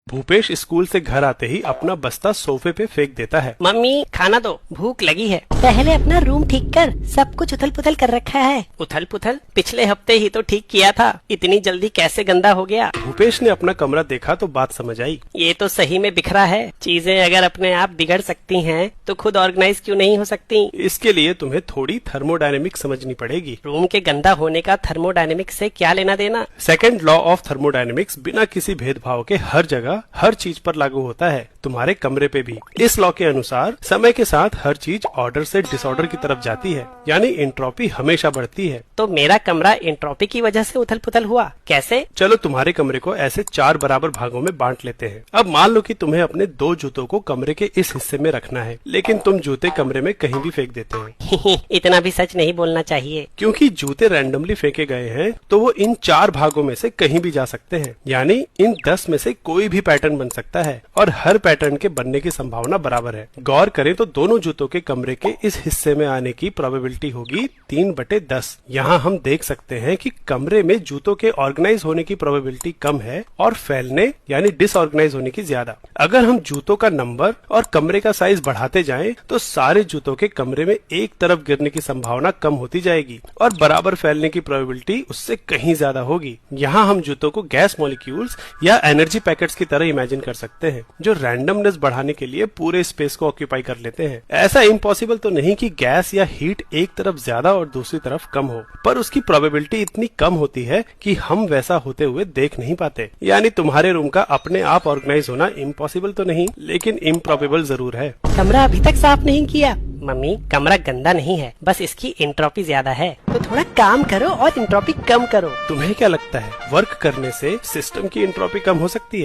Bhupesh school से घर आते ही अपना बस्ता सोफे पे फेंक देता है। मम्मी खाना दो, भूख लगी है। पहले अपना रूम ठीक कर, सब कुछ उथल पुथल कर रखा है। उथल पुथल? पिछले हफ्ते ही तो ठीक किया था, इतनी जल्दी कैसे गंदा हो गया? भूपेश ने अपना कमरा देखा तो बात समझ आई। ये तो सही में बिखरा है। चीजें अगर अपने आप बिगड़ सकती हैं, तो खुद ऑर्गेनाइज क्यों नहीं हो सकती? इसके लिए तुम्हें थोड़ी थर्मोडायनेमिक्स समझनी पड़ेगी। रूम के गंदा होने का थर्मोडायनेमिक्स से क्या लेना देना? सेकंड लॉ ऑफ थर्मोडायनेमिक्स बिना किसी भेदभाव के हर जगह हर चीज पर लागू होता है, तुम्हारे कमरे पे भी। इस लॉ के अनुसार समय के साथ हर चीज ऑर्डर से डिसऑर्डर की तरफ जाती है, यानी एंट्रोपी हमेशा बढ़ती है। तो मेरा कमरा एंट्रोपी की वजह से उथल पुथल हुआ, कैसे? चलो तुम्हारे कमरे को ऐसे 4 बराबर भागों में बांट लेते हैं। अब मान लो कि तुम्हें अपने 2 जूतों को कमरे के इस हिस्से में रखना है, लेकिन तुम जूते कमरे में कहीं भी फेंक देते हो। इतना भी सच नहीं बोलना चाहिए। क्योंकि जूते रैंडमली फेंके गए हैं, तो वो इन 4 भागों में से कहीं भी जा सकते हैं, यानी इन 10 में से कोई भी पैटर्न बन सकता है और हर पैटर्न के बनने की संभावना बराबर है। गौर करें तो दोनों जूतों के कमरे के इस हिस्से में आने की प्रोबेबिलिटी होगी 3/10। यहाँ हम देख सकते हैं कि कमरे में जूतों के ऑर्गेनाइज होने की प्रोबेबिलिटी कम है और फैलने यानी डिसऑर्गेनाइज होने की ज्यादा। अगर हम जूतों का नंबर और कमरे का साइज बढ़ाते जाएं, तो सारे जूतों के कमरे में एक तरफ गिरने की संभावना कम होती जाएगी और बराबर फैलने की प्रोबेबिलिटी उससे कहीं ज्यादा होगी। यहाँ हम जूतों को गैस मॉलिक्यूल्स या एनर्जी पैकेट्स की तरह इमेजिन कर सकते हैं, जो रैंडमनेस बढ़ाने के लिए पूरे स्पेस को ऑक्यूपाई कर लेते हैं। ऐसा इम्पॉसिबल तो नहीं कि गैस या हीट एक तरफ ज्यादा और दूसरी तरफ कम हो, पर उसकी प्रोबेबिलिटी इतनी कम होती है कि हम वैसा होते हुए देख नहीं पाते। यानी तुम्हारे रूम का अपने आप ऑर्गेनाइज होना इम्पॉसिबल तो नहीं, लेकिन इम्प्रॉबेबल जरूर है। कमरा अभी तक साफ नहीं किया। मम्मी कमरा गंदा नहीं है, बस इसकी एंट्रोपी ज्यादा है। तो थोड़ा काम करो और एंट्रोपी कम करो। तुम्हें क्या लगता है, वर्क करने से सिस्टम की एंट्रोपी कम हो सकती है?